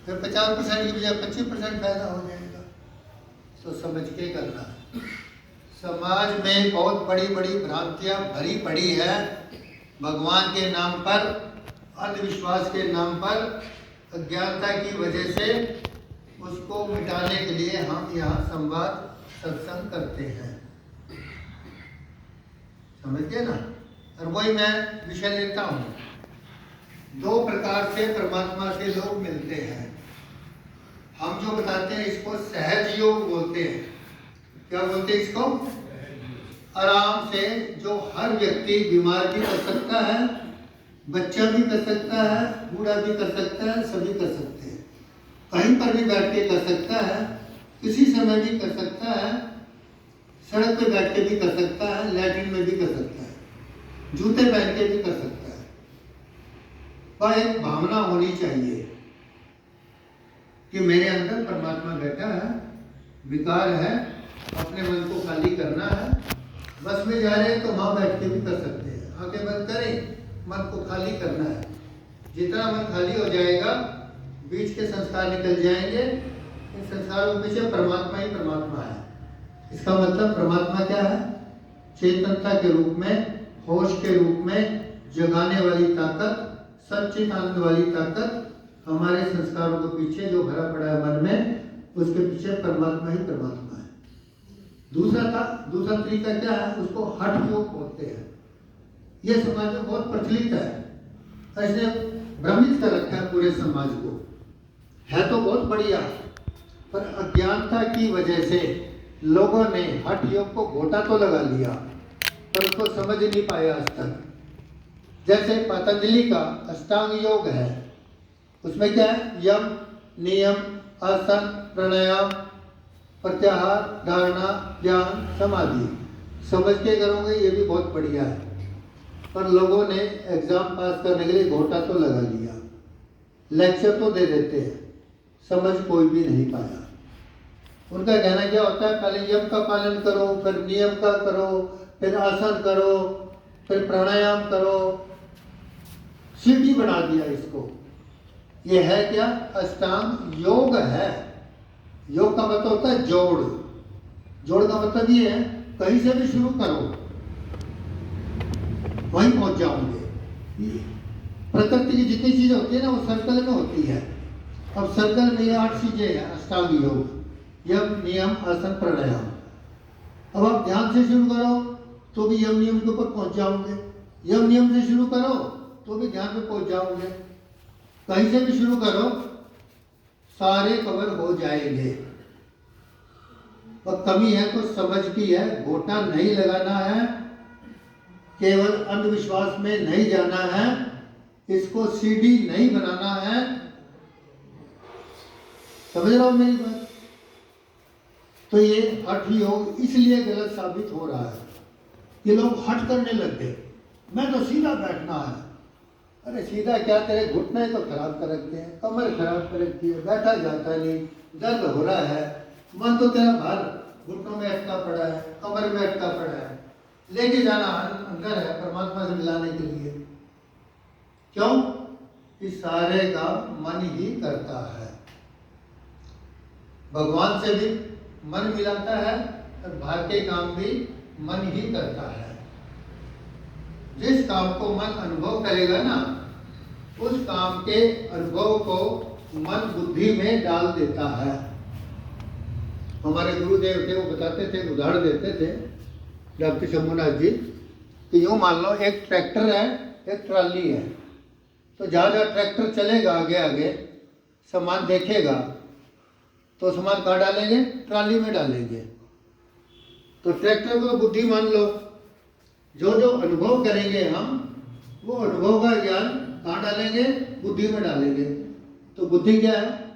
फिर 50% की बजाय 25% फायदा हो जाएगा। तो समझ के करना है। समाज में बहुत बड़ी बड़ी भ्रांतियां भरी पड़ी है। भगवान के नाम पर, अंधविश्वास के नाम पर, अज्ञानता की वजह से उसको मिटाने के लिए हम यहाँ संवाद सत्संग करते हैं। समझ गए ना। और वही मैं विषय लेता हूँ। दो प्रकार से परमात्मा से लोग मिलते हैं। हम जो बताते हैं इसको सहज योग बोलते हैं। क्या बोलते हैं इसको? आराम से, जो हर व्यक्ति बीमार भी कर सकता है, बच्चा भी कर सकता है, बूढ़ा भी कर सकता है, सभी कर सकते हैं। कहीं पर भी बैठ के कर सकता है, किसी समय भी कर सकता है, सड़क पे बैठ के भी कर सकता है, लैट्रिन में भी कर सकता है, जूते पहन के भी कर सकता है। पर एक भावना होनी चाहिए कि मेरे अंदर परमात्मा बैठा है, विकार है, अपने मन को खाली करना है। बस में जा रहे हैं तो वहां बैठ के भी कर सकते हैं। आंखें बंद करें, मन को खाली करना है। जितना मन खाली हो जाएगा, बीच के संस्कार निकल जाएंगे। इन संस्कारों के पीछे परमात्मा ही परमात्मा है। इसका मतलब परमात्मा क्या है? चेतनता के रूप में, होश के रूप में, जगाने वाली ताकत, सच्चिदानंद वाली ताकत। हमारे संस्कारों के पीछे जो भरा पड़ा है मन में, उसके पीछे परमात्मा ही परमात्मा है। दूसरा तरीका क्या है? उसको हठ योग बोलते हैं। यह समाज में बहुत प्रचलित है। ऐसे भ्रमित कर रखा है पूरे समाज को। है तो बहुत बढ़िया, पर अज्ञानता की वजह से लोगों ने हठ योग को घोटा तो लगा लिया, पर उसको समझ नहीं पाया आज तक। जैसे पतंजलि का अष्टांग योग है, उसमें क्या है? यम, नियम, आसन, प्राणायाम, प्रत्याहार, धारणा, ध्यान, समाधि। समझ के करोगे ये भी बहुत बढ़िया है, पर लोगों ने एग्जाम पास करने के लिए घोटा तो लगा लिया। लेक्चर तो दे देते हैं, समझ कोई भी नहीं पाया। उनका कहना क्या होता है? पहले यम का पालन करो, फिर नियम का करो, फिर आसन करो, फिर प्राणायाम करो। सीढ़ी बना दिया इसको। ये है क्या? अष्टांग योग है। योग का मतलब होता है जोड़। जोड़ का मतलब ये है, कहीं से भी शुरू करो, वहीं पहुंच जाओगे। प्रकृति की जितनी चीजें होती है ना, वो सर्कल में होती है। अब सर्कल में ये 8 चीजें हैं। अष्टांग योग, यम, नियम, आसन, प्राणायाम। अब आप ध्यान से शुरू करो तो भी यम नियम के ऊपर पहुंच जाओगे। यम नियम से शुरू करो तो भी ध्यान पे पहुंच जाओगे। कहीं से भी शुरू करो, सारे कवर हो जाएंगे। और कमी है तो समझ की है। घोटा नहीं लगाना है, केवल अंधविश्वास में नहीं जाना है, इसको सीढ़ी नहीं बनाना है। समझ रहे हो मेरी बात? तो ये हठ योग इसलिए गलत साबित हो रहा है कि लोग हट करने लग गए। मैं तो सीधा बैठना है। अरे सीधा क्या, तेरे घुटने तो खराब कर रखते हैं, कमर खराब कर रखी है, बैठा जाता नहीं, दर्द हो रहा है, मन तो तेरा बाहर घुटनों में अटका पड़ा है, कमर में अटका पड़ा है। लेके जाना अंदर है परमात्मा से मिलाने के लिए। क्यों? इस सारे का मन ही करता है। भगवान से भी मन मिलाता है और बाहर के काम भी मन ही करता है। जिस काम को मन अनुभव करेगा ना, उस काम के अनुभव को मन बुद्धि में डाल देता है। हमारे गुरुदेव थे, वो बताते थे, उदाहरण देते थे, डॉक्टर शंभुनाथ जी, कि यूँ मान लो एक ट्रैक्टर है, एक ट्राली है। तो जहाँ जहाँ ट्रैक्टर चलेगा आगे आगे, सामान देखेगा, तो सामान कहाँ डालेंगे? ट्राली में डालेंगे। तो ट्रैक्टर को बुद्धि मान लो। जो जो अनुभव करेंगे हम, वो अनुभव का ज्ञान कहाँ डालेंगे? बुद्धि में डालेंगे। तो बुद्धि क्या है?